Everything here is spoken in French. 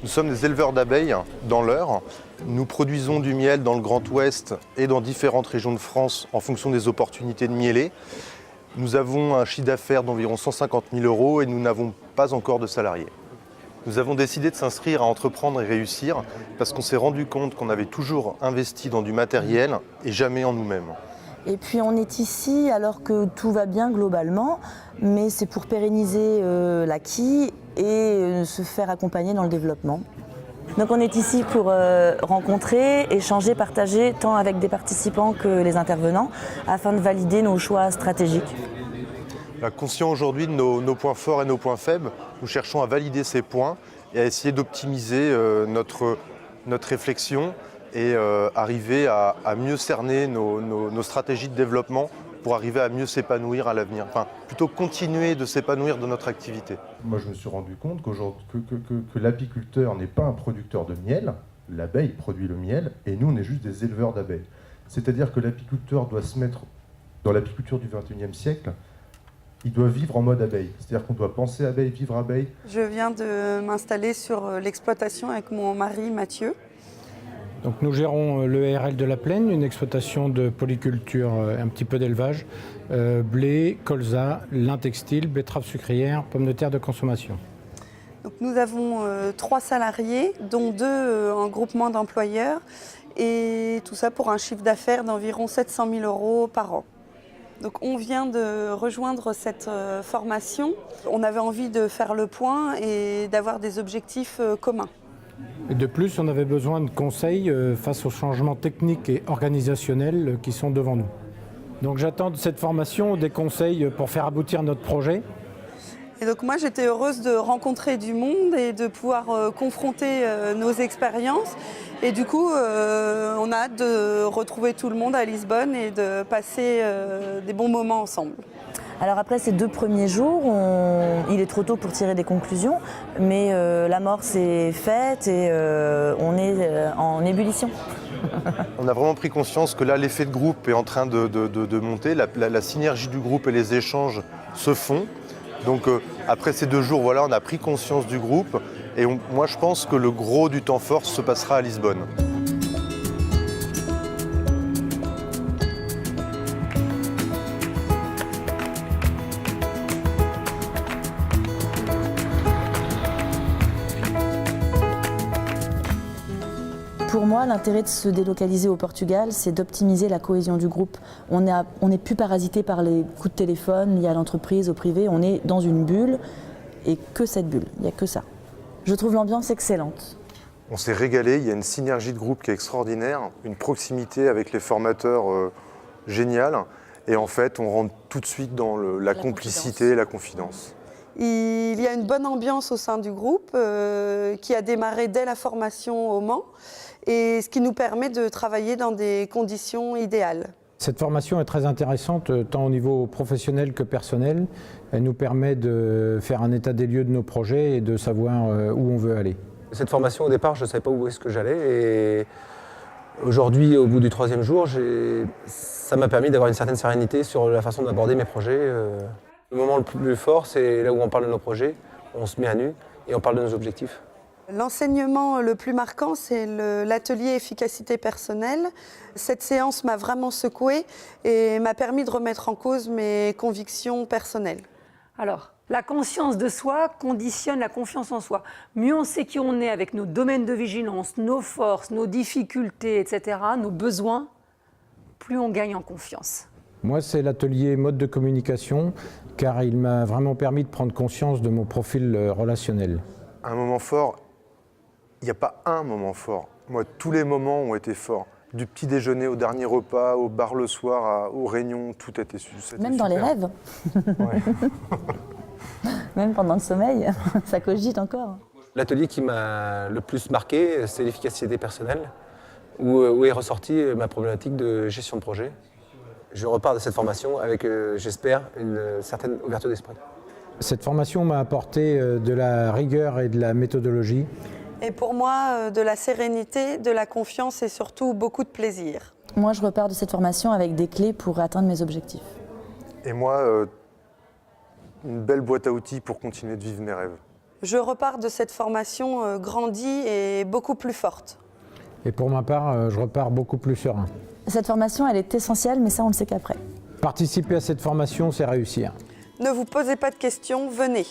Nous sommes des éleveurs d'abeilles dans l'Eure. Nous produisons du miel dans le Grand Ouest et dans différentes régions de France en fonction des opportunités de mieler. Nous avons un chiffre d'affaires d'environ 150 000 € et nous n'avons pas encore de salariés. Nous avons décidé de s'inscrire à entreprendre et réussir parce qu'on s'est rendu compte qu'on avait toujours investi dans du matériel et jamais en nous-mêmes. Et puis on est ici alors que tout va bien globalement, mais c'est pour pérenniser l'acquis et se faire accompagner dans le développement. Donc on est ici pour rencontrer, échanger, partager tant avec des participants que les intervenants afin de valider nos choix stratégiques. Conscient aujourd'hui de nos points forts et nos points faibles, nous cherchons à valider ces points et à essayer d'optimiser notre réflexion et arriver à mieux cerner nos stratégies de développement pour arriver à mieux s'épanouir à l'avenir. Enfin, plutôt continuer de s'épanouir dans notre activité. Moi, je me suis rendu compte que l'apiculteur n'est pas un producteur de miel, l'abeille produit le miel, et nous, on est juste des éleveurs d'abeilles. C'est-à-dire que l'apiculteur doit se mettre dans l'apiculture du XXIe siècle, il doit vivre en mode abeille. C'est-à-dire qu'on doit penser abeille, vivre abeille. Je viens de m'installer sur l'exploitation avec mon mari Mathieu. Donc nous gérons l'ERL de la Plaine, une exploitation de polyculture, un petit peu d'élevage, blé, colza, lin textile, betterave sucrière, pommes de terre de consommation. Donc nous avons 3 salariés, dont 2 en groupement d'employeurs, et tout ça pour un chiffre d'affaires d'environ 700 000 € par an. Donc on vient de rejoindre cette formation. On avait envie de faire le point et d'avoir des objectifs communs. Et de plus, on avait besoin de conseils face aux changements techniques et organisationnels qui sont devant nous. Donc j'attends de cette formation des conseils pour faire aboutir notre projet. Et donc moi j'étais heureuse de rencontrer du monde et de pouvoir confronter nos expériences. Et du coup on a hâte de retrouver tout le monde à Lisbonne et de passer des bons moments ensemble. Alors après ces 2 premiers jours, il est trop tôt pour tirer des conclusions, mais l'amorce est faite et on est en ébullition. On a vraiment pris conscience que là, l'effet de groupe est en train de monter, la synergie du groupe et les échanges se font. Donc après ces 2 jours, voilà, on a pris conscience du groupe et moi je pense que le gros du temps fort se passera à Lisbonne. Pour moi, l'intérêt de se délocaliser au Portugal, c'est d'optimiser la cohésion du groupe. On n'est plus parasité par les coups de téléphone liés à l'entreprise, au privé. On est dans une bulle et que cette bulle, il n'y a que ça. Je trouve l'ambiance excellente. On s'est régalé, il y a une synergie de groupe qui est extraordinaire, une proximité avec les formateurs géniale. Et en fait, on rentre tout de suite dans la complicité et la confidence. Il y a une bonne ambiance au sein du groupe qui a démarré dès la formation au Mans et ce qui nous permet de travailler dans des conditions idéales. Cette formation est très intéressante tant au niveau professionnel que personnel. Elle nous permet de faire un état des lieux de nos projets et de savoir où on veut aller. Cette formation au départ, je ne savais pas où est-ce que j'allais et aujourd'hui, au bout du 3e jour, ça m'a permis d'avoir une certaine sérénité sur la façon d'aborder mes projets. Le moment le plus fort, c'est là où on parle de nos projets, on se met à nu et on parle de nos objectifs. L'enseignement le plus marquant, c'est l'atelier efficacité personnelle. Cette séance m'a vraiment secouée et m'a permis de remettre en cause mes convictions personnelles. Alors, la conscience de soi conditionne la confiance en soi. Mieux on sait qui on est avec nos domaines de vigilance, nos forces, nos difficultés, etc., nos besoins, plus on gagne en confiance. Moi, c'est l'atelier mode de communication, car il m'a vraiment permis de prendre conscience de mon profil relationnel. Un moment fort, il n'y a pas un moment fort. Moi, tous les moments ont été forts. Du petit déjeuner au dernier repas, au bar le soir, aux réunions, tout a été super. Même dans les rêves. Ouais. Même pendant le sommeil, ça cogite encore. L'atelier qui m'a le plus marqué, c'est l'efficacité personnelle, où est ressortie ma problématique de gestion de projet. Je repars de cette formation avec, j'espère, une certaine ouverture d'esprit. Cette formation m'a apporté de la rigueur et de la méthodologie. Et pour moi, de la sérénité, de la confiance et surtout beaucoup de plaisir. Moi, je repars de cette formation avec des clés pour atteindre mes objectifs. Et moi, une belle boîte à outils pour continuer de vivre mes rêves. Je repars de cette formation grandie et beaucoup plus forte. Et pour ma part, je repars beaucoup plus serein. Cette formation, elle est essentielle, mais ça, on le sait qu'après. Participer à cette formation, c'est réussir. Ne vous posez pas de questions, venez.